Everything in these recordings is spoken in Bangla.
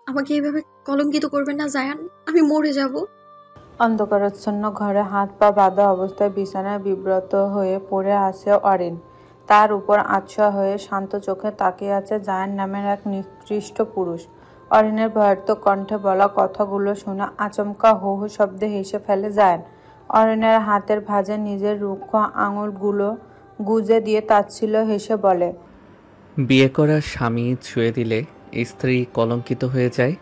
আমাকে এইভাবে কলঙ্কিত করবেন না জায়ান, আমি মরে যাব। অন্ধকারাচ্ছন্ন ঘরে হাত পা বাঁধা অবস্থায় বিছানায় বিব্রত হয়ে পড়ে আছে অরিন। তার উপর আচ্ছা হয়ে শান্ত চোখে তাকিয়ে আছে জায়ান নামের এক নিকৃষ্ট পুরুষ। অরিনের ভয়ার্ত কণ্ঠে বলা কথাগুলো শুনে আচমকা হু হু শব্দে হেসে ফেলে জায়ান। অরিনের হাতের ভাঁজে নিজের রুক্ষ আঙুলগুলো গুজে দিয়ে তাচ্ছিল্য হেসে বলে, বিয়ে করা স্বামী ছুঁয়ে দিলে স্ত্রী কলঙ্কিত হয়ে যায়।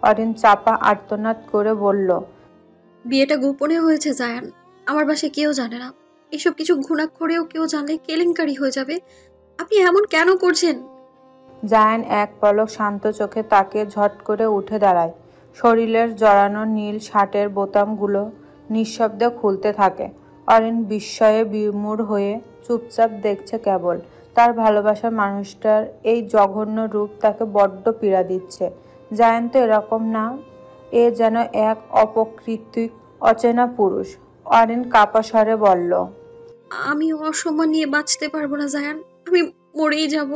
অরিন চাপা আর্তনাদ করে বলল, বিয়েটা গোপনে হয়েছে জায়ান, আমার বাসায় কেউ জানে না। এসব কিছু ঘুণাক্ষরেও কেউ জানলে কেলেঙ্কারি হয়ে যাবে। আপনি এমন কেন করছেন? জায়ান এক পলক শান্ত চোখে তাকিয়ে ঝট করে উঠে দাঁড়ায়। শরীরের জড়ানো নীল শার্টের বোতামগুলো নিঃশব্দে খুলতে থাকে। অরিন বিস্ময়ে বিমূঢ় হয়ে চুপচাপ দেখছে কেবল। তার ভালোবাসার মানুষটার এই জঘন্য রূপ তাকে বড্ড পীড়া দিচ্ছে। জায়ান তো এরকম না, এ যেন এক অপ্রাকৃতিক অচেনা পুরুষ। অরিন কাঁপা স্বরে বলল, আমি অসম্মান নিয়ে বাঁচতে পারবো না জায়ান, আমি মরেই যাব।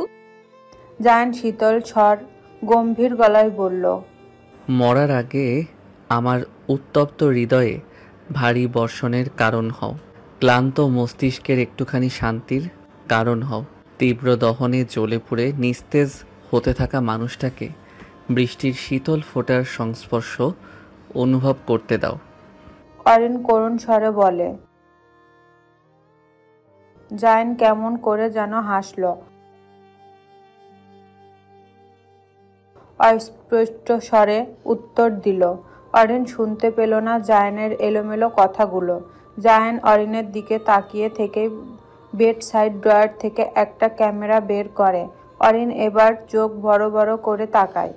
জায়ান শীতল স্বর গম্ভীর গলায় বলল, মরার আগে আমার উত্তপ্ত হৃদয়ে ভারী বর্ষণের কারণ হও। ক্লান্ত মস্তিষ্কের একটুখানি শান্তির কারণ হও। তীব্র দহনে জ্বলে পুড়ে নিস্তেজ হতে থাকা মানুষটাকে বৃষ্টির শীতল ফোঁটার সংস্পর্শ অনুভব করতে দাও। অরিন করুণ স্বরে বলে। জায়ান কেমন করে যেন হাসল। অস্পষ্ট স্বরে উত্তর দিল। অরিন শুনতে পেল না জায়ানের এলোমেলো কথাগুলো। জায়ান অরিনের দিকে তাকিয়ে থেকেই বেড সাইড ড্রয়ার থেকে একটা ক্যামেরা বের করে। অরিন এবার চোখ বড় বড় করে তাকায়।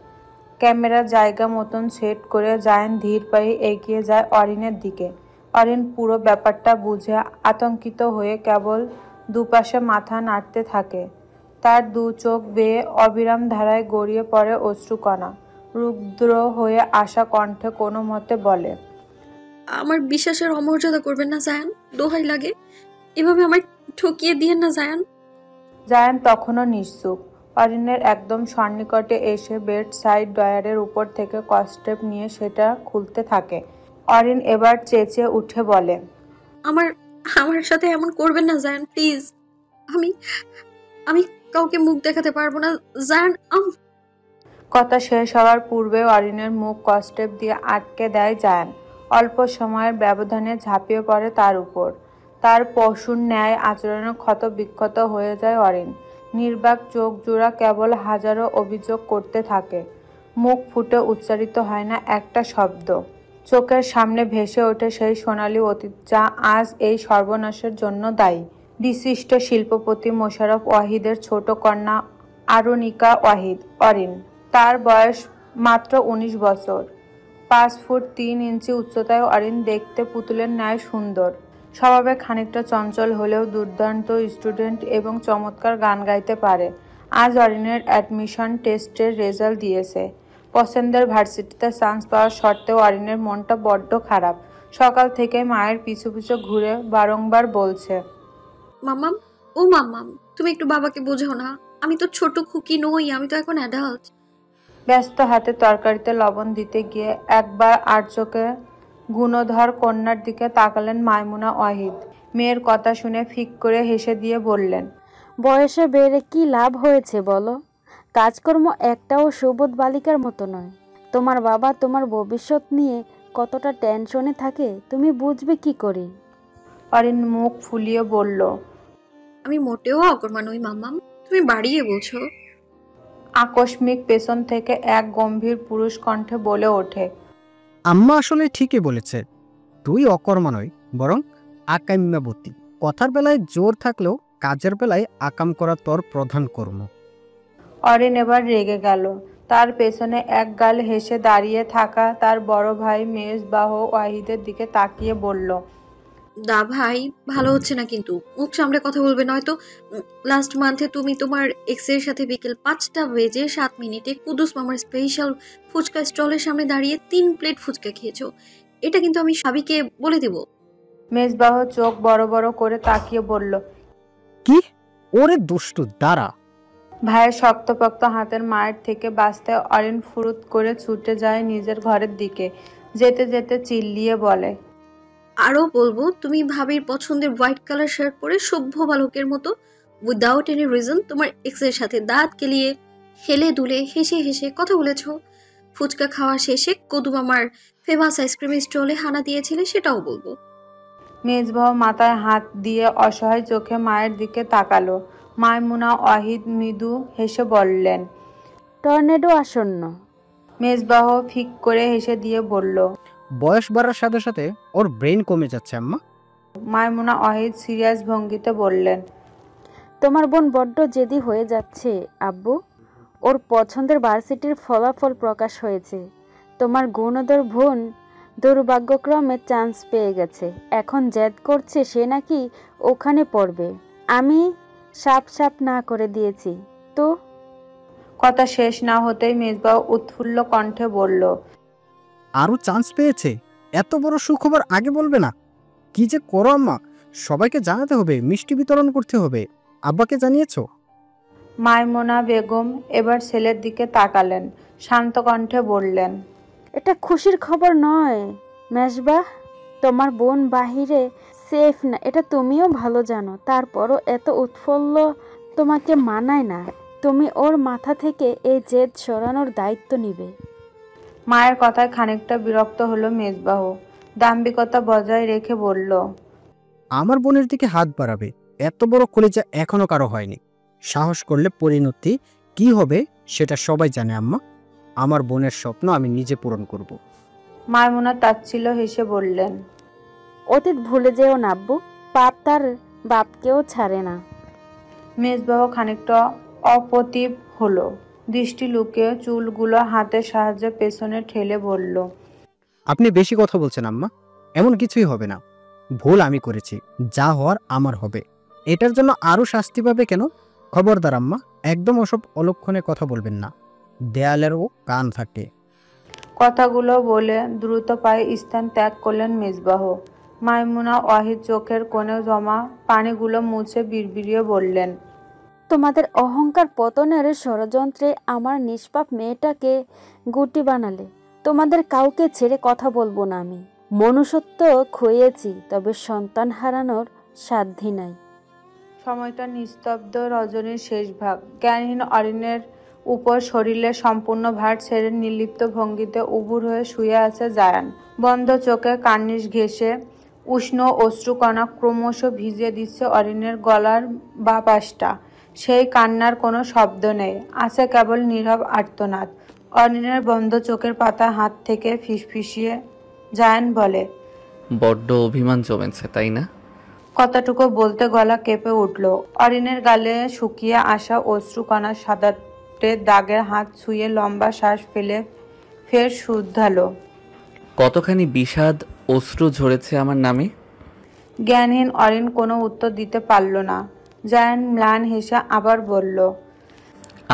ক্যামেরা জায়গা মতন সেট করে জায়ান ধীর পায়ে এগিয়ে যায় অরিনের দিকে। অরিন পুরো ব্যাপারটা বুঝে আতঙ্কিত হয়ে কেবল দুপাশে মাথা নাড়তে থাকে। তার দু চোখ বেয়ে অবিরাম ধারায় গড়িয়ে পড়ে অশ্রুকণা। রুদ্র হয়ে আসা কণ্ঠে কোনো মতে বলে, আমার বিশ্বাসের অমর্যাদা করবেন না জায়ান, দোহাই লাগে। এভাবে আমায় ঠকিয়ে দিয়েন না জায়ান। জায়ান তখনও নিশ্চুপ। অরিনের একদম সন্নিকটে এসে বেড সাইড ড্রয়ারের উপর থেকে কস্টেপ নিয়ে সেটা খুলতে থাকে। অরিন এবার চেঁচিয়ে উঠে বলে, আমার আমার সাথে এমন করবেন না জায়ান, প্লিজ। আমি আমি কাউকে মুখ দেখাতে পারবো না জায়ান। কথা শেষ হওয়ার পূর্বে অরিনের মুখ কস্টেপ দিয়ে আটকে দেয় জায়ান। অল্প সময়ের ব্যবধানে ঝাঁপিয়ে পড়ে তার উপর। তার পশুর ন্যায় আচরণে ক্ষত বিক্ষত হয়ে যায় অরিন। নির্বাক চোখ জোড়া কেবল হাজারো অভিযোগ করতে থাকে। মুখ ফুটে উচ্চারিত হয় না একটা শব্দ। চোখের সামনে ভেসে ওঠে সেই সোনালী অতীত যা আজ এই সর্বনাশের জন্য দায়ী। বিশিষ্ট শিল্পপতি মোশাররফ ওয়াহিদের ছোট কন্যা আরুনিকা ওয়াহিদ, অরিন। তার বয়স মাত্র ১৯ বছর। ৫ ফুট ৩ ইঞ্চি উচ্চতায় অরিন দেখতে পুতুলের ন্যায় সুন্দর। স্বভাবে খানিকটা চঞ্চল হলেও দুর্দান্ত স্টুডেন্ট এবং চমৎকার গান গাইতে পারে। আজ অরিনের অ্যাডমিশন টেস্টের রেজাল্ট দিয়েছে। পছন্দের ভার্সিটিতে চান্স পাওয়ার সত্ত্বেও অরিনের মনটা বড্ড খারাপ। সকাল থেকে মায়ের পিছু পিছু ঘুরে বারংবার বলছে, মাম্মাম, ও মাম্মাম, তুমি একটু বাবাকে বোঝাও না। আমি তো ছোট খুকি নই, আমি তো এখন অ্যাডাল্ট। ব্যস্ত হাতে তরকারিতে লবণ দিতে গিয়ে একবার আর চোখে গুণধর কন্যার দিকে তাকালেন মাইমুনা ওয়াহিদ। মেয়ের কথা শুনে ফিক করে হেসে দিয়ে বললেন, বয়সে বেড়ে কি লাভ হয়েছে বলো? কাজকর্ম একটাও সুবোধ বালিকার মতো নয়। তোমার বাবা তোমার ভবিষ্যৎ নিয়ে কতটা টেনশনে থাকে তুমি বুঝবে কি করে? অরিন মুখ ফুলিয়ে বলল, আমি মোটেও অকর্মা নই মাম্মাম, তুমি বাড়িয়ে বলছো। আকস্মিক পেছন থেকে এক গম্ভীর পুরুষ কণ্ঠে বলে ওঠে, আম্মা আসলে ঠিকই বলেছে, তুই অকর্মা নয়, বরং আকাম্যাবতী। কথার বেলায় জোর থাকলেও কাজের বেলায় আকাম করা তোর প্রধান কর্ম। অরিন এবার রেগে গেল। তার পেছনে এক গাল হেসে দাঁড়িয়ে থাকা তার বড় ভাই মেজবাহ ওয়াহিদের দিকে তাকিয়ে বলল, দা ভাই, ভালো হচ্ছে না কিন্তু, মুখ সামলে কথা বলবে, নয়তো। লাস্ট মান্থে তুমি তোমার এক্সের সাথে বিকেল ৫টা বেজে ৭ মিনিটে কুদুস মামার স্পেশাল ফুচকা স্টলের সামনে দাঁড়িয়ে ৩ প্লেট ফুচকা খেয়েছো। এটা কিন্তু আমি সাবিকে বলে দেব। মেজবাহ চোখ বড় বড় করে তাকিয়ে বলল, কি? ওরে দুষ্টু, দাঁড়া। ভাইয়ের শক্তপোক্ত হাতের মায়ের থেকে বাঁচতে অরিন ফুরুত করে ছুটে যায় নিজের ঘরের দিকে। যেতে যেতে চিল্লিয়ে বলে, আরও বলবো, তুমি ভাবির পছন্দের হোয়াইট কালার শার্ট পরে সভ্য বালকের মতো উইদাউট এনি রিজন তোমার এক্সের সাথে দাঁত কেলিয়ে হেলে দুলে হেসে হেসে কথা বলেছ। ফুচকা খাওয়া শেষে কদু মামার ফেমাস আইসক্রিমের স্টলে হানা দিয়েছিলে, সেটাও বলবো। মেজবাহ মাথায় হাত দিয়ে অসহায় চোখে মায়ের দিকে তাকালো। মাইমুনা ওয়াহিদ মৃদু হেসে বললেন। টর্নেডো আসন্ন। মেজবাহ ফিক করে হেসে দিয়ে বলল। বয়স বাড়ার সাথে সাথে ওর ব্রেন কমে যাচ্ছে আম্মা। মাইমুনা ওয়াহিদ সিরিয়াস ভঙ্গিতে বললেন। তোমার বোন বড্ড জেদি হয়ে যাচ্ছে আব্বু। ওর পছন্দের ভার্সিটির ফলাফল প্রকাশ হয়েছে। তোমার গুণধর বোন দুর্ভাগ্যক্রমে চান্স পেয়ে গেছে। এখন জেদ করছে সে নাকি ওখানে পড়বে। আমি সাপ সাপ না করে দিয়েছি তো। কথা শেষ না হতেই মেজবাহ উৎফুল্ল কণ্ঠে বলল। আরও চান্স পেয়েছে? এত বড় সুখবর আগে বলবে না? কি যে করো আম্মা, সবাইকে জানাতে হবে, মিষ্টি বিতরণ করতে হবে। আব্বাকে জানিয়েছো? মাইমুনা বেগম এবার ছেলের দিকে তাকালেন, শান্ত কণ্ঠে বললেন। এটা খুশির খবর নয় মেজবাহ। তোমার বোন বাহিরে সেফ না, এটা তুমিও ভালো জানো। তারপরও এত উৎফুল্ল তোমাকে মানায় না। তুমি ওর মাথা থেকে এই জেদ সরানোর দায়িত্ব নিবে। মায়ের কথায় খানিকটা বিরক্ত হলো মেজবাহ। দাম্ভিকতা বজায় রেখে বলল। আমার বোনের দিকে হাত বাড়াবে? এত বড় কলেজা এখনো কারো হয়নি। সাহস করলে পরিণতি কি হবে সেটা সবাই জানে আম্মা। আমার বোনের স্বপ্ন আমি নিজে পূরণ করব। মাইমুনা তাচ্ছিল্য হেসে বললেন। অতীত ভুলে যেও না আব্বু, পাপ তার বাপকেও ছাড়ে না। মেজবাহ খানিকটা অপ্রতিভ হলো, দৃষ্টি লুকিয়ে চুলগুলো হাতের সাহায্যে পেছনে ঠেলে বলল। আপনি বেশি কথা বলছেন আম্মা। এমন কিছুই হবে না। ভুল আমি করেছি, যা হওয়ার আমার হবে। এটার জন্য আরও শাস্তি পাবে কেন? খবরদার আম্মা, একদম ওসব অলক্ষণে কথা বলবেন না। দেয়ালেরও কান থাকে। কথাগুলো বলে দ্রুত পায়ে স্থান ত্যাগ করলেন মেজবাহ। মাইমুনা ওয়াহিদ চোখের কোণে জমা পানিগুলো মুছে বিড়বিড়িয়ে বললেন। তোমাদের অহংকার পতনের ষড়যন্ত্রে আমার নিষ্পাপ মেয়েটাকে গুটি বানালে। তোমাদের কাউকে ছেড়ে কথা বলবো না আমি। মনুষ্যত্ব খুইয়েছি, তবে সন্তান হারানোর সাধ্যি নাই। সময়টা নিস্তব্ধ রজনীর শেষ ভাগ। জ্ঞানহীন অরিনের উপর শরীরের সম্পূর্ণ ভার ছেড়ে নির্লিপ্ত ভঙ্গিতে উবুর হয়ে শুয়ে আছে জায়ান। বন্ধ চোখে কার্নিশ ঘেঁষে উষ্ণ অশ্রুকণা ক্রমশ ভিজিয়ে দিচ্ছে অরিনের গলার বা পাশটা। সেই কান্নার কোনো শব্দ নেই, আছে কেবল নীরব আর্তনাদ। অরিনের বন্ধ চোখের পাতা হাত থেকে ফিসফিসিয়ে জায়ান বলে। বড্ড অভিমান জমেছে তাই না? কতটুকু বলতে গলা কেঁপে উঠল। অরিনের গালে শুকিয়ে আসা অশ্রুকণার সাদাটে দাগের হাত ছুঁয়ে লম্বা শ্বাস ফেলে ফের শুধালো। কতখানি বিষাদ অশ্রু ঝরেছে আমার নামে? জ্ঞানহীন অরিন কোনো উত্তর দিতে পারল না। জায়ান ম্লান হেসে আবার বলল।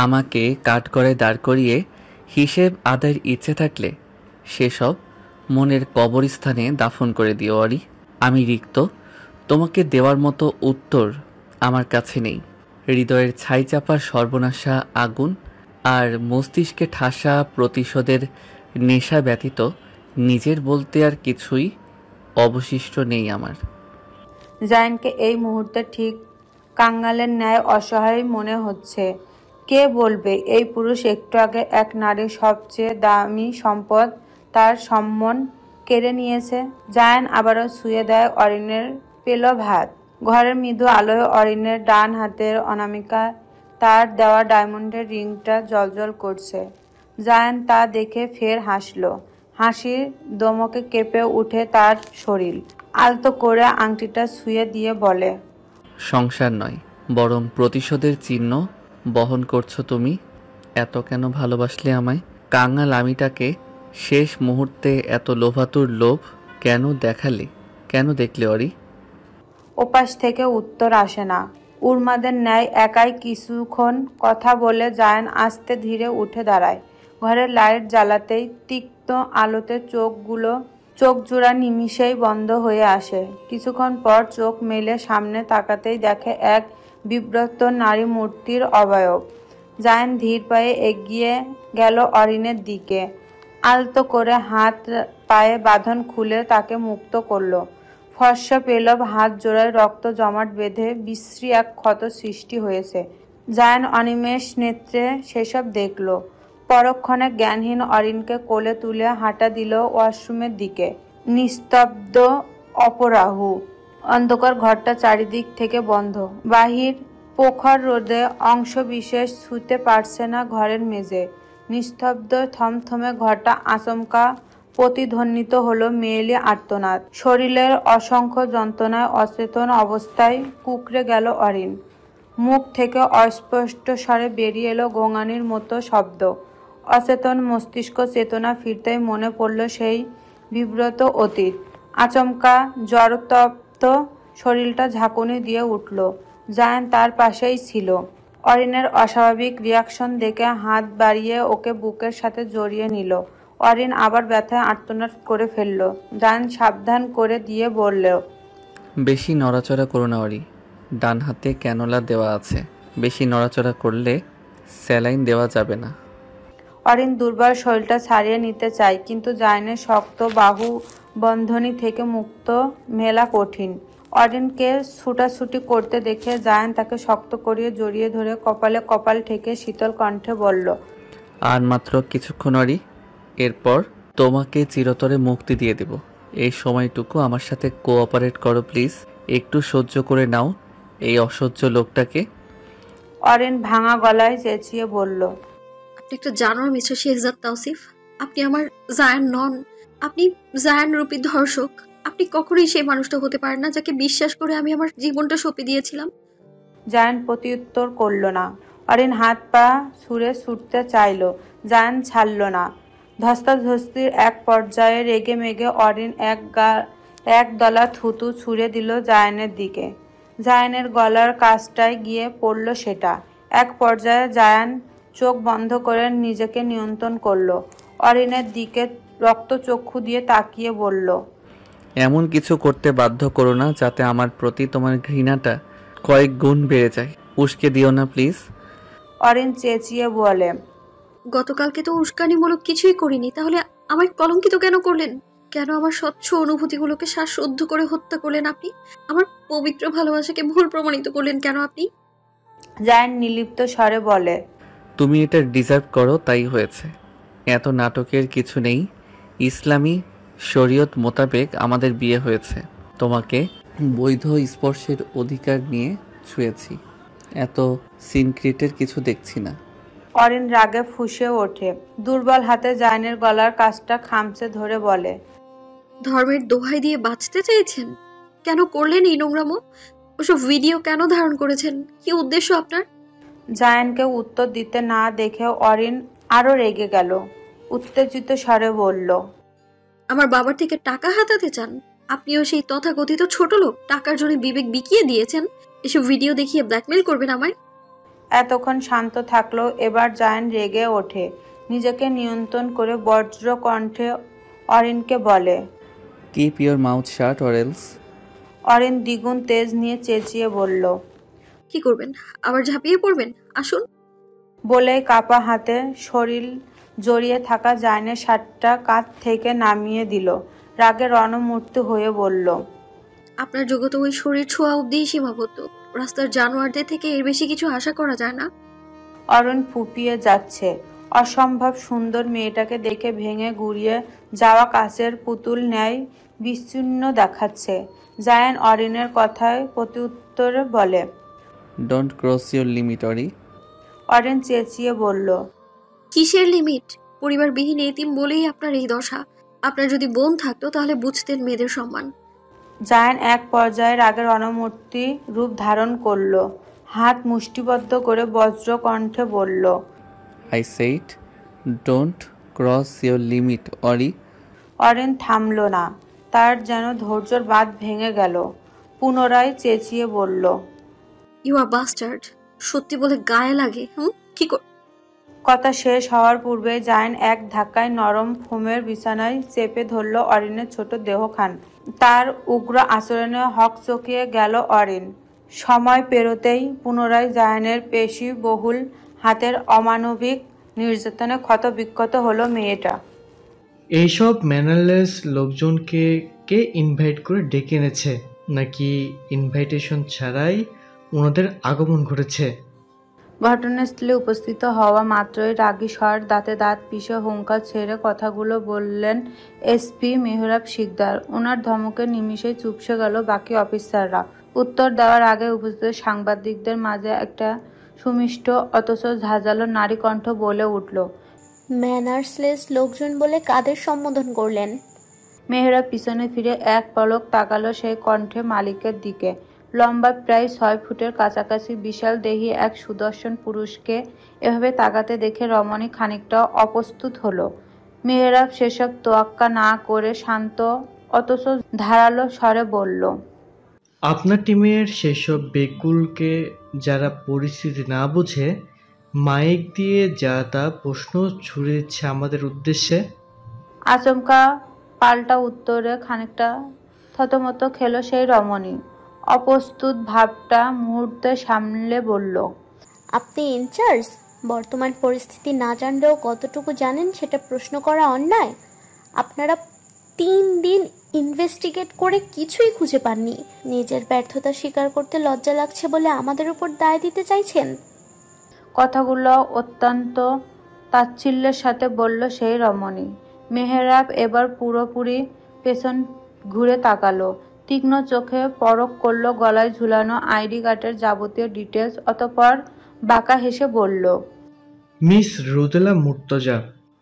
আমাকে কাঠগড়ায় দাঁড় করিয়ে হিসেব আদায়ের ইচ্ছে থাকলে সেসব মনের কবরস্থানে দাফন করে দিও অরি। আমি রিক্ত। তোমাকে দেওয়ার মতো উত্তর আমার কাছে নেই। হৃদয়ের ছাই চাপা সর্বনাশা আগুন আর মস্তিষ্কে ঠাসা প্রতিশোধের নেশা ব্যতীত নিজের বলতে আর কিছুই অবশিষ্ট নেই আমার। জায়ানকে এই মুহূর্তে ঠিক কাঙ্গালের ন্যায় অসহায় মনে হচ্ছে। কে বলবে এই পুরুষ একটু আগে এক নারীর সবচেয়ে দামি সম্পদ তার সম্মান কেড়ে নিয়েছে। জায়ান আবারও ছুঁয়ে দেয় অরিনের পেলো ভাত। ঘরের মৃদু আলোয় অরিনের ডান হাতের অনামিকা তার দেওয়া ডায়মন্ডের রিংটা জ্বলজ্বল করছে। জায়ান তা দেখে ফের হাসল। হাসির দমকে কেঁপে উঠে তার শরীর। আলতো করে আংটিটা ছুঁয়ে দিয়ে বলে। সংসার নয়, বরং প্রতিশোধের চিহ্ন বহন করছো তুমি। এত কেন ভালোবাসলে আমায়? কাঙাল আমিটাকে শেষ মুহূর্তে এত লোভাতুর লোভ কেন দেখালে? কেন দেখলে অরি? ওপাশ থেকে উত্তর আসে না। উন্মাদের ন্যায় একাই কিছুক্ষণ কথা বলে জায়ান আস্তে ধীরে উঠে দাঁড়ায়। ঘরের লাইট জ্বালাতেই তিক্ত আলোতে চোখ জোড়া নিমিষেই বন্ধ হয়ে আসে। কিছুক্ষণ পর চোখ মেলে সামনে তাকাতেই দেখে এক বিব্রত নারী মূর্তির অবয়ব। জায়ান ধীর পায়ে এগিয়ে গেল অরিনের দিকে। আলতো করে হাত পায়ে বাঁধন খুলে তাকে মুক্ত করলো। ফর্সা পেলব হাত জোড়ায় রক্ত জমাট বেঁধে বিশ্রী এক ক্ষত সৃষ্টি হয়েছে। জায়ান অনিমেষ নেত্রে সেসব দেখল। পরক্ষণে জ্ঞানহীন অরিনকে কোলে তুলে হাঁটা দিল ওয়াশরুমের দিকে। নিস্তব্ধ অপরাহু। অন্ধকার ঘরটা চারিদিক থেকে বন্ধ। বাহির প্রখর রোদে অংশবিশেষ ছুঁতে পারছে না ঘরের মেঝে। নিস্তব্ধ থমথমে ঘরটা আচমকা প্রতিধ্বনিত হলো মেয়েলি আর্তনাদ। শরীরের অসংখ্য যন্ত্রণায় অচেতন অবস্থায় কুঁকড়ে গেল অরিন। মুখ থেকে অস্পষ্ট স্বরে বেরিয়ে এলো গোঙানির মতো শব্দ। অচেতন মস্তিষ্ক চেতনা ফিরতেই মনে পড়ল সেই বিব্রত অতীত। আচমকা জড়তপ্ত শরীরটা ঝাঁকুনি দিয়ে উঠল। জায়ান তার পাশেই ছিল। অরিনের অস্বাভাবিক রিয়াকশন দেখে হাত বাড়িয়ে ওকে বুকের সাথে জড়িয়ে নিল। অরিন আবার ব্যথায় আর্তনাদ করে ফেলল। জায়ান সাবধান করে দিয়ে বলল, বেশি নড়াচড়া করো না অরি, ডান হাতে ক্যানোলা দেওয়া আছে, বেশি নড়াচড়া করলে স্যালাইন দেওয়া যাবে না। অরিন দুর্বল শরীরটা ছাড়িয়ে নিতে চায়, কিন্তু জায়ানের শক্ত বাহু বন্ধনী থেকে মুক্ত মেলা কঠিন। অরিনকে ছুটাছুটি করতে দেখে জায়ান তাকে শক্ত করিয়ে জড়িয়ে ধরে কপালে কপাল ঠেকে শীতল কণ্ঠে বলল, আর মাত্র কিছুক্ষণ অরি, এরপর তোমাকে চিরতরে মুক্তি দিয়ে দেব। এই সময়টুকু আমার সাথে কোঅপারেট করো প্লিজ। একটু সহ্য করে নাও এই অসহ্য লোকটাকে। অরিন ভাঙা গলায় চেঁচিয়ে বলল, আপনি একটা জানোয়ার মিস্টার শেহজাদ তাওসিফ। আপনি আমার জায়ান নন। আপনি জায়ান রূপী ধর্ষক। আপনি কখনোই সেই মানুষটা হতে পারেন না যাকে বিশ্বাস করে আমি আমার জীবনটা সঁপে দিয়েছিলাম। জায়ান প্রত্যুত্তর করল না। অরিন হাত পা ছুঁড়ে ছুটতে চাইল, জায়ান ছাড়ল না। ধস্তাধস্তির এক পর্যায়ে রেগে মেগে অরিন এক দলা থুতু ছুঁড়ে দিল জায়ানের দিকে। জায়ানের গলার কাছটায় গিয়ে পড়ল সেটা। এক পর্যায়ে জায়ান চোখ বন্ধ করে নিজেকে নিয়ন্ত্রণ করল। অরিনের দিকে রক্তচক্ষু দিয়ে তাকিয়ে বলল, এমন কিছু করতে বাধ্য করো না যাতে আমার প্রতি তোমার ঘৃণাটা কয়েক গুণ বেড়ে যায়। উস্কে দিও না প্লিজ। অরিন চেঁচিয়ে বলে, গতকালকে তো উস্কানিমূলক কিছুই করিনি, তাহলে আমায় কলঙ্কিত কেন করলেন? কেন আমার স্বচ্ছ অনুভূতিগুলোকে শ্বাসরুদ্ধ করে হত্যা করলেন আপনি? আমার পবিত্র ভালোবাসাকে ভুল প্রমাণিত করলেন কেন আপনি? জায়ান নির্লিপ্ত স্বরে বলে, তুমি এটা ডিজার্ভ করো, তাই হয়েছে। এত নাটকের কিছু নেই। ইসলামী শরীয়ত মোতাবেক আমাদের বিয়ে হয়েছে। তোমাকে বৈধ স্পর্শের অধিকার নিয়ে ছুঁয়েছি। এত সিনক্রিটের কিছু দেখছি না। অরিন রাগে ফুঁসে ওঠে। দুর্বল হাতে জায়ানের গলার কাছটা খামচে ধরে বলে, ধর্মের দোহাই দিয়ে বাঁচতে চাইছেন? কেন করলেন এই নোংরামো? ওসব ভিডিও কেন ধারণ করেছেন? কি উদ্দেশ্য আপনার? জায়ানকে উত্তর দিতে না দেখে অরিন আরো রেগে গেল। উত্তেজিত স্বরে বলল, আমার বাবার থেকে টাকা হাতাতে চান? আপনিও সেই তথাকথিত ছোট লোক, টাকার জন্য বিবেক বিকিয়ে দিয়েছেন। এসব ভিডিও দেখিয়ে ব্ল্যাকমেল করবেন আমায়? এতক্ষণ শান্ত থাকলো, এবার জায়ান রেগে ওঠে। নিজেকে নিয়ন্ত্রণ করে বজ্র কণ্ঠে অরিনকে বলে, keep your mouth shut or else. Arin দ্বিগুণ তেজ নিয়ে চেঁচিয়ে বলল, কি করবেন? আবার ঝাঁপিয়ে পড়বেন? আসুন। বলেই কাপা হাতে শরীর জড়িয়ে থাকা জায়ানের শার্টটা কাঁধ থেকে নামিয়ে দিল। রাগে রণমূর্তি হয়ে বলল, আপনার জগতে ওই শরীর ছোঁয়া অব্দি সীমাবদ্ধ। রাস্তার জানোয়ারদের থেকে এর বেশি কিছু আশা করা যায় না। অরুণ ফুপিয়ে যাচ্ছে। অসম্ভব সুন্দর মেয়েটাকে দেখে ভেঙে গুড়িয়ে যাওয়া কাচের পুতুল ন্যায় বিচ্ছিন্ন দেখাচ্ছে। জায়ান অরিনের কথায় প্রত্যুত্তরে বলে, don't cross your limit Ori. Orin চেঁচিয়ে বলল, কিসের লিমিট? পরিবারবিহীন এতিম বলেই আপনার এই দশা। আপনার যদি বোন থাকতো তাহলে বুঝতেন মেয়েদের সম্মান। জায়ান এক পর্যায়ে রাগের রণমূর্তি রূপ ধারণ করল। হাত মুষ্টিবদ্ধ করে বজ্র কণ্ঠে বলল, I said don't cross your limit Ori. Orin থামল না। তার যেন ধৈর্যের বাঁধ ভেঙে গেল। পুনরায় চেঁচিয়ে বলল, ইউ আর বাস্টার্ড। সত্যি বলে গায়ে লাগে। কি কথা শেষ হওয়ার পূর্বে জায়ান এক ধাক্কায় নরম ফোমের বিছানায় চেপে ধরল অরিনের ছোট দেহখান। তার উগ্র আচরণে হকচকিয়ে গেল অরিন। সময় পেরোতেই পুনরায় জায়ানের পেশি বহুল হাতের অমানবিক নির্যাতনে ক্ষতবিক্ষত হলো মেয়েটা। এইসব ম্যানারলেস লোকজনকে কে ইনভাইট করে ডেকে এনেছে, নাকি ইনভাইটেশন ছাড়াই ওনাদের আগমন ঘটেছে? ঘটনাস্থলে উপস্থিত হওয়া মাত্রই রাগী স্বর দাঁতে দাঁত পিষে হুঙ্কার ছেড়ে কথাগুলো বললেন এসপি মেহরাব শিকদার। ওনার ধমকে নিমিষেই চুপসে গেল বাকি অফিসাররা। উত্তর দেওয়ার আগে উপস্থিত সাংবাদিকদের মাঝে একটা সুমিষ্ট অথচ ঝাঁঝালো নারী কণ্ঠ বলে উঠল, ম্যানার্সলেস লোকজন বলে কাদের সম্বোধন করলেন? মেহরাব পিছনে ফিরে এক পলক তাকালো সেই কণ্ঠে মালিকের দিকে। লম্বা প্রায় 6 ফুটের কাছাকাছি বিশাল দেহী এক সুদর্শন পুরুষকে এভাবে তাকাতে দেখে রমণী খানিকটা অপ্রস্তুত হলো। মেহরাব সেসব তোয়াক্কা না করে শান্ত অথচ ধারালো স্বরে বলল, আপনার টিমের সেসব বেকুলকে যারা পরিস্থিতি না বুঝে মাইক দিয়ে যা তা প্রশ্ন ছুড়ে দিচ্ছে আমাদের উদ্দেশ্যে। আচমকা পাল্টা উত্তরে খানিকটা থতমত খেলো সেই রমণী। অপ্রস্তুত ভাবটা মুহূর্তে সামলে বলল, আপনি ইনচার্জ, বর্তমান পরিস্থিতি না জানলেও কতটুকু জানেন সেটা প্রশ্ন করা অন্যায়। আপনারা 3 দিন ইনভেস্টিগেট করে কিছুই খুঁজে পাননি। নিজের ব্যর্থতা স্বীকার করতে লজ্জা লাগছে বলে আমাদের উপর দায় দিতে চাইছেন? কথাগুলো অত্যন্ত তাচ্ছিল্যের সাথে বলল সেই রমণী। মেহরাব এবার পুরোপুরি পেছন ঘুরে তাকালো, তীক্ষ্ণ চোখে পরখ করলো গলায় ঝুলানো আইডি কার্ডের যাবতীয় ডিটেলস, অতঃপর বাঁকা হেসে বলল, মিস রোদেলা মুর্তজা,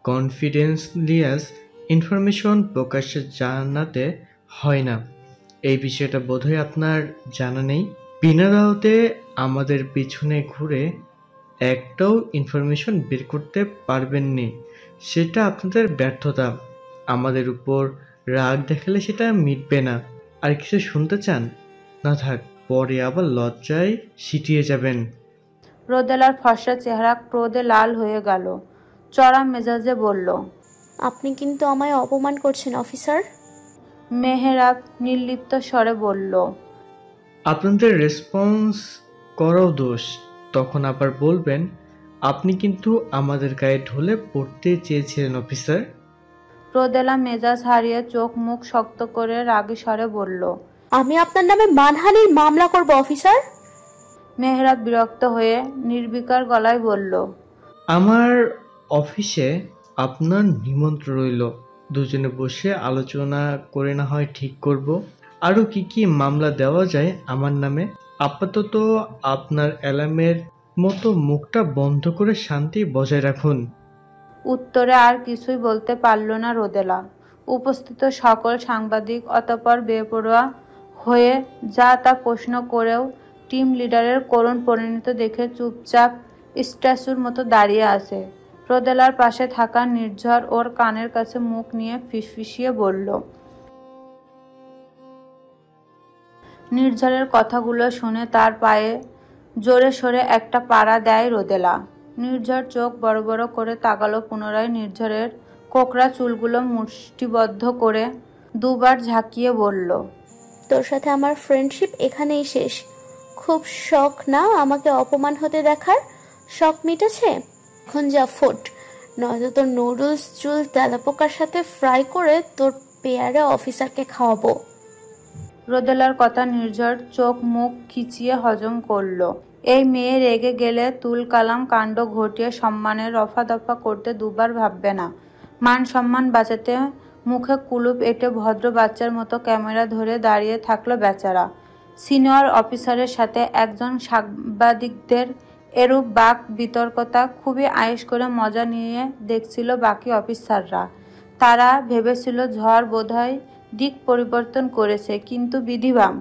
কনফিডেন্সিয়াল ইনফরমেশন প্রকাশ্যে জানাতে হয় না। এই বিষয়টা বোধহয় আপনার জানা নেই। বিনা দাওয়াতে আমাদের পিছনে ঘুরে একটাও ইনফরমেশন বের করতে পারবেননি, সেটা আপনাদের ব্যর্থতা। আমাদের উপর রাগ দেখালে সেটা মিটবে না। আর কিছু শুনতে চান? না থাক, পরে আবার লজ্জায় সিটিয়ে যাবেন। রোদেলার ফর্সা চেহারা ক্রোধে লাল হয়ে গেল। চড়া মেজাজে বলল, আপনি কিন্তু আমায় অপমান করছেন অফিসার। মেহরাব নির্লিপ্ত স্বরে বলল, আপনাদের রেসপন্স করাও দোষ। তখন আবার বলবেন আপনি কিন্তু আমাদের গায়ে ঢলে পড়তে চেয়েছিলেন অফিসার। রোদেলা মেজাজ হারিয়ে চোখ মুখ শক্ত করে রাগী স্বরে বলল, আমি আপনার নামে মানহানির মামলা করব অফিসার। মেহরাব বিরক্ত হয়ে নির্বিকার গলায় বলল, আমার অফিসে আপনার নিমন্ত্রণ রইল। দুজনে বসে আলোচনা করে না হয় ঠিক করব আরও কি কি মামলা দেওয়া যায় আমার নামে। আপাতত আপনার অ্যালার্মের মতো মুখটা বন্ধ করে শান্তি বজায় রাখুন। উত্তরে আর কিছুই বলতে পারল না রোদেলা। উপস্থিত সকল সাংবাদিক অতঃপর বেপরোয়া হয়ে যা তা প্রশ্ন করেও টিম লিডারের করুণ পরিণত দেখে চুপচাপ স্ট্যাচুর মতো দাঁড়িয়ে আছে। রোদেলার পাশে থাকা নির্ঝর ওর কানের কাছে মুখ নিয়ে ফিসফিসিয়ে বলল। নির্ঝরের কথাগুলো শুনে তার পায়ে জোরে সোরে একটা পাড়া দেয় রোদেলা। নির্ঝর চোখ বড় বড় করে তাকালো পুনরায় নির্ঝরের কোকড়া চুলগুলো মুষ্টিবদ্ধ করে দুবার ঝাঁকিয়ে বলল, তোর সাথে আমার ফ্রেন্ডশিপ এখানেই শেষ। খুব শখ না আমাকে অপমান হতে দেখার? শখ মিটেছে? এখন যা ফুট, নয়তো তোর নুডলস চুল তেলাপোকার সাথে ফ্রাই করে তোর পেয়ারে অফিসারকে খাওয়াবো। রোদেলার কথা নির্ঝর চোখ মুখ খিচিয়ে হজম করলো। এই মেয়ে রেগে গেলে তুল কালাম কাণ্ড ঘটিয়ে সম্মানের রফা দফা করতে দুবার ভাববে না। মান সম্মান বাঁচাতে মুখে কুলুপ এঁটে ভদ্র বাচ্চার মতো ক্যামেরা ধরে দাঁড়িয়ে থাকলো বেচারা। সিনিয়র অফিসারের সাথে একজন সাংবাদিকদের এরূপ বাক বিতর্কতা খুবই আয়েশ করে মজা নিয়ে দেখছিল বাকি অফিসাররা। তারা ভেবেছিল ঝড় বোধহয় দিক পরিবর্তন করেছে, কিন্তু বিধিবাম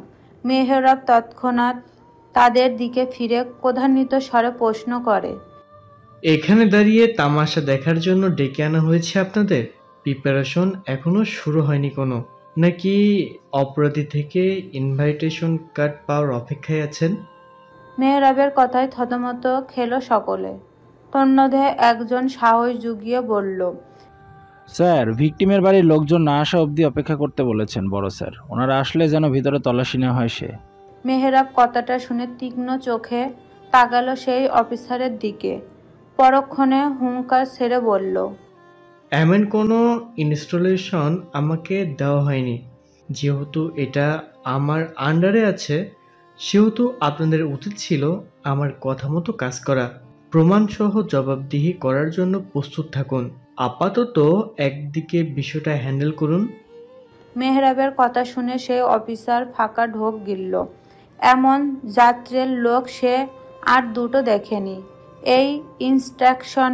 মেহরাব তৎক্ষণাৎ তাদের দিকে ফিরে ক্রোধান্বিত স্বরে প্রশ্ন করে, এখানে দাঁড়িয়ে তামাশা দেখার জন্য ডেকে আনা হয়েছে আপনাদের? প্রিপারেশন এখনো শুরু হয়নি কোনো, নাকি অপরাধী থেকে ইনভাইটেশন কার্ড পাওয়ার অপেক্ষায় আছেন? মেহরাবের কথায় থতমত খেলো সকলে। তন্মধ্যে একজন সাহস জুগিয়ে বলল, স্যার, ভিকটিমের বাড়ির লোকজন না আসা অবধি অপেক্ষা করতে বলেছেন বড় স্যার। ওনারা আসলে যেন ভিতরে তল্লাশি নেওয়া হয় সে। মেহরাব কথাটা শুনে তীক্ষ্ণ চোখে তাকালো সেই অফিসারের দিকে। পরক্ষণে হুঙ্কার ছেড়ে বলল, এমন কোনো ইনস্টলেশন আমাকে দেওয়া হয়নি। যেহেতু এটা আমার আন্ডারে আছে, সেহেতু আপনাদের উচিত ছিল আমার কথা মতো কাজ করা। প্রমাণসহ জবাবদিহি করার জন্য প্রস্তুত থাকুন। আপাতত একদিকে বিষয়টা হ্যান্ডেল করুন। মেহরাবের কথা শুনে সেই অফিসার ফাঁকা ঢোক গিলল। এমন যাত্রের লোক সে আর দুটো দেখেনি। এই ইনস্ট্রাকশন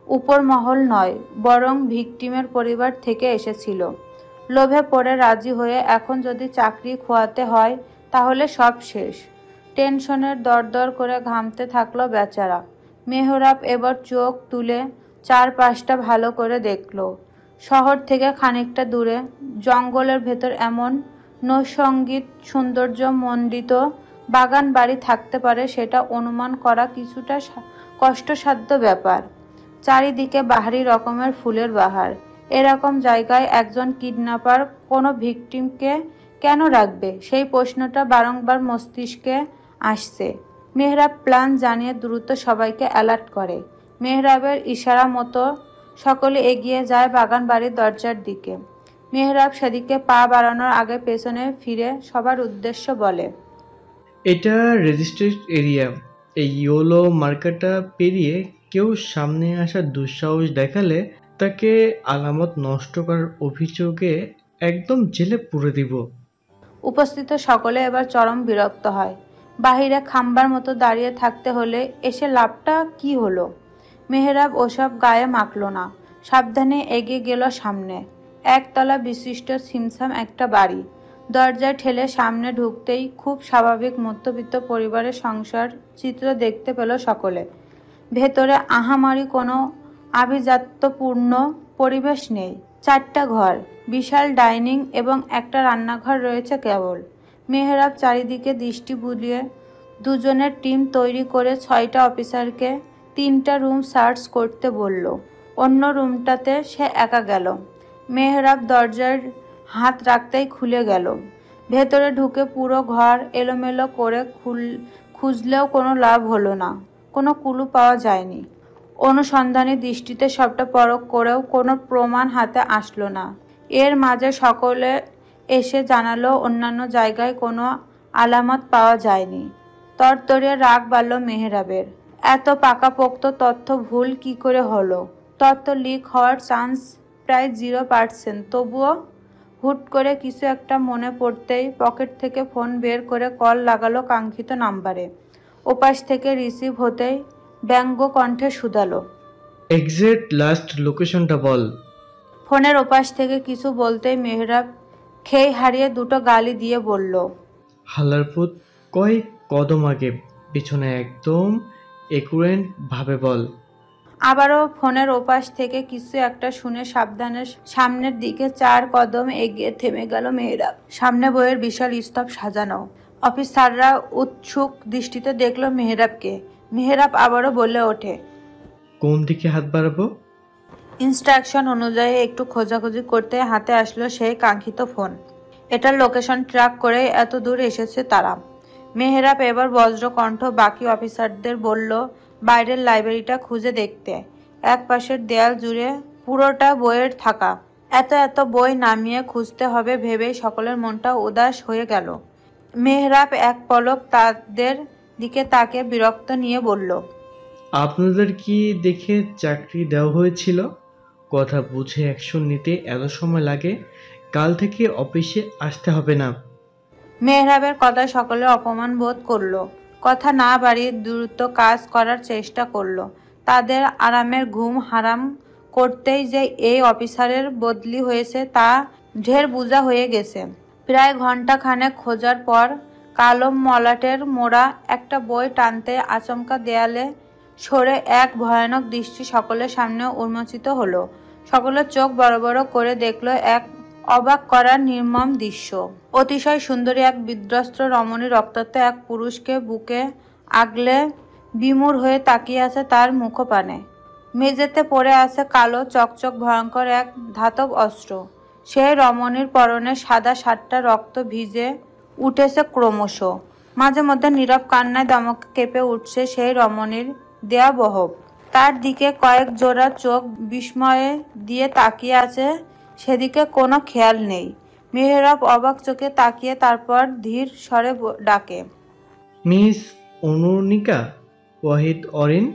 উপর মহল নয়, বরং ভিকটিমের পরিবার থেকে এসেছিল। লোভে পড়ে রাজি হয়ে এখন যদি চাকরি খোয়াতে হয় তাহলে সব শেষ। টেনশনের দরদর করে ঘামতে থাকলো বেচারা। মেহরাব এবার চোখ তুলে চারপাশটা ভালো করে দেখল। শহর থেকে খানিকটা দূরে জঙ্গলের ভেতর এমন নৈসঙ্গিক সৌন্দর্য মণ্ডিত বাগান বাড়ি থাকতে পারে সেটা অনুমান করা কিছুটা কষ্টসাধ্য ব্যাপার। চারিদিকে বাহারি রকমের ফুলের বাহার। এরকম জায়গায় একজন কিডন্যাপার কোনো ভিকটিমকে কেন রাখবে, সেই প্রশ্নটা বারংবার মস্তিষ্কে আসছে। মেহরাব প্ল্যান জানিয়ে দ্রুত সবাইকে অ্যালার্ট করে। মেহরাবের ইশারা মতো সকলে এগিয়ে যায় বাগান বাড়ির দরজার দিকে। মেহরাব সেদিকে পা বাড়ানোর আগে পেছনে ফিরে সবার উদ্দেশ্য বলে, এটা রেজিস্ট্রেড এরিয়া। এই ইয়েলো মার্কারটা পেরিয়ে কেউ সামনে আসার দুঃসাহস দেখালে তাকে আলামত নষ্ট করার অভিযোগে একদম জেলে পুরে দিব। উপস্থিত সকলে এবার চরম বিরক্ত হয়। বাহিরে খাম্বার মতো দাঁড়িয়ে থাকতে হলে এসে লাভটা কি হলো? মেহরাব ওসব গায়ে মাখল না। সাবধানে এগিয়ে গেল সামনে। একতলা বিশিষ্ট ছিমছাম একটা বাড়ি। দরজায় ঠেলে সামনে ঢুকতেই খুব স্বাভাবিক মধ্যবিত্ত পরিবারের সংসার চিত্র দেখতে পেল সকলে। ভেতরে আহামারি কোনো আভিজাত্যপূর্ণ পরিবেশ নেই। 4টা ঘর, বিশাল ডাইনিং এবং একটা রান্নাঘর রয়েছে কেবল। মেহরাব চারিদিকে দৃষ্টি বুলিয়ে দুজনের টিম তৈরি করে 6টা অফিসারকে 3টা রুম সার্চ করতে বলল। অন্য রুমটাতে সে একা গেল। মেহরাব দরজার হাত রাখতেই খুলে গেল। ভেতরে ঢুকে পুরো ঘর এলোমেলো করে খুঁজলেও কোনো লাভ হলো না। কোনো ক্লু পাওয়া যায়নি। অনুসন্ধানী দৃষ্টিতে সবটা পরখ করেও কোনো প্রমাণ হাতে আসলো না। এর মাঝে সকলে এসে জানালো অন্যান্য জায়গায় কোনো আলামত পাওয়া যায়নি। তরতরিয়ে রাগ বাড়ল মেহরাবের। এত পাকাপোক্ত তথ্য ভুল কি করে হলো? তথ্য লিক হওয়ার চান্স প্রায় 0%। তবুও হুট করে কিছু একটা মনে পড়তেই পকেট থেকে ফোন বের করে কল লাগালো কাঙ্ক্ষিত নাম্বারে। ওপাশ থেকে রিসিভ হতেই ব্যঙ্গ কণ্ঠে শুধালো, এক্সাক্ট লাস্ট লোকেশনটা বল। ফোনের ওপাশ থেকে কিছু বলতেই মেহরাব খেই হারিয়ে দুটো গালি দিয়ে বলল, হালারপুত কয়েক কদম আগে, পিছনে একদম একুরেন্ট ভাবে বল। আবারও ফোনের ওপাশ থেকে কিছু একটা শুনে সাবধানে সামনের দিকে 4 কদম এগিয়ে থেমে গেল মেহরাব। সামনে বইয়ের বিশাল স্তব সাজানো। অফিসাররা উৎসুক দৃষ্টিতে দেখলো মেহরাবকে। মেহরাব আবারও বলে ওঠে, কোন দিকে হাত বাড়াবো? ইনস্ট্রাকশন অনুযায়ী একটু খোঁজাখুঁজি করতে হাতে আসলো সেই কাঙ্ক্ষিত ফোন। এটার লোকেশন ট্র্যাক করে এত দূর এসেছে তারা। মেহরাব এবার বজ্রকণ্ঠ বাকি অফিসারদের বলল বাইরের লাইব্রেরিটা খুঁজে দেখতে। এক পাশের দেয়াল জুড়ে পুরোটা বইয়ের থাকা। এত বই নামিয়ে খুঁজতে হবে ভেবেই সকলের মনটা উদাস হয়ে গেল। মেহরাব এক পলক তাদের দিকে তাকে বিরক্ত নিয়ে বলল, আপনাদের কি দেখে চাকরি দেওয়া হয়েছিল? কথা বুঝে অ্যাকশন নিতে এত সময় লাগে? কাল থেকে অফিসে আসতে হবে না। মেহরাবের কথায় সকলে অপমান বোধ করলো। কথা না বাড়িয়ে দ্রুত কাজ করার চেষ্টা করলো। তাদের আরামের ঘুম হারাম করতেই যে এই অফিসারের বদলি হয়েছে তা ঢের বোঝা হয়ে গেছে। প্রায় ঘন্টা খানেক খোঁজার পর কালো মলাটের মোড়া একটা বই টানতে আচমকা দেয়ালে সরে এক ভয়ানক দৃষ্টি সকলের সামনে উন্মোচিত হলো। সকলের চোখ বড় বড় করে দেখলো এক অবাক করার নির্মম দৃশ্য। অতিশয় সুন্দরী এক বিধ্বস্ত রমণী রক্তাক্ত এক পুরুষকে বুকে আগলে বিমূঢ় হয়ে তাকিয়ে আছে তার মুখপানে। মেঝেতে পড়ে আছে কালো চকচক ভয়ঙ্কর এক ধাতব অস্ত্র। সেই রমণীর পরনে সাদা শার্টটা রক্ত ভিজে উঠেছে ক্রমশ। মাঝে মধ্যে নীরব কান্নায় দমকে কেঁপে উঠছে সেই রমণীর দেয়া বহব। তার দিকে কয়েক জোড়া চোখ বিস্ময়ে দিয়ে তাকিয়ে আছে, সেদিকে কোনো খেয়াল নেই। মেহরাব অবাক চোখে তাকিয়ে তারপর ধীর স্বরে ডাকে, মিস অনুর্নিকা ওয়াহিদ অরিন।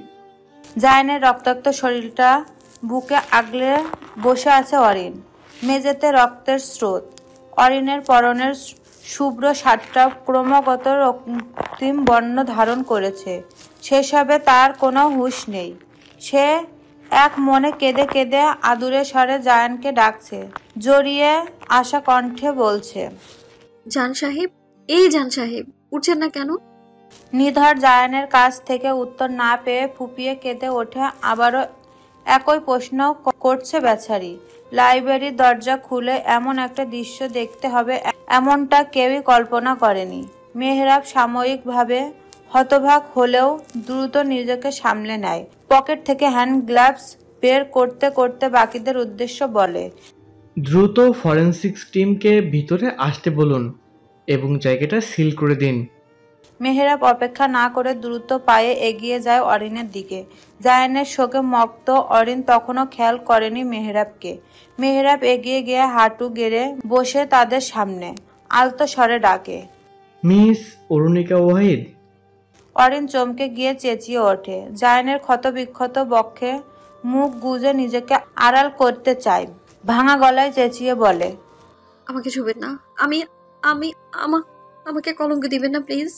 জায়ানের রক্তাক্ত শরীরটা বুকে আগলে বসে আছে অরিন। মেঝেতে রক্তের স্রোত। অরিনের পরনের শুভ্র শার্টটা ক্রমাগত রক্তিম বর্ণ ধারণ করেছে। সেসবে তার কোনো হুঁশ নেই। সে এক মনে কেঁদে কেঁদে আদুরে স্বরে জায়ানকে ডাকছে, জড়িয়ে আসা কণ্ঠে বলছে, জান সাহেব, এই জান সাহেব, উঠছেন না কেন? নিধর জায়ানের কাছ থেকে উত্তর না পেয়ে ফুপিয়ে কেঁদে ওঠে। আবারও একই প্রশ্ন করছে বেচারি। লাইব্রেরির দরজা খুলে এমন একটা দৃশ্য দেখতে হবে এমনটা কেউই কল্পনা করেনি। মেহরাব সাময়িকভাবে হতবাক হলেও দ্রুত নিজেকে সামলে নেয়। পকেট থেকে হ্যান্ড গ্লাভস বের করতে করতে বাকিদের উদ্দেশ্য বলে, দ্রুত ফরেনসিক্স টিমকে ভিতরে আসতে বলুন এবং জায়গাটা সিল করে দিন। মেহরাব অপেক্ষা না করে দ্রুত পায়ে এগিয়ে যায় অরিনের দিকে। জায়ানের শোকে মক্ত অরিন তখনও খেয়াল করেনি মেহরাবকে। মেহরাব এগিয়ে গিয়ে হাঁটু গেড়ে বসে তাদের সামনে আলতো স্বরে ডাকে, মিস অরুণিকা ওয়াহিদ। অরিন চমকে গিয়ে চেঁচিয়ে ওঠে। জায়ানের ক্ষতবিক্ষত বক্ষে মুখ গুজে নিজেকে আড়াল করতে চায়। ভাঙা গলায় চেঁচিয়ে বলে, আমাকে ছুবেন না, আমি আমি আমাকে কলঙ্ক দিবেন না প্লিজ।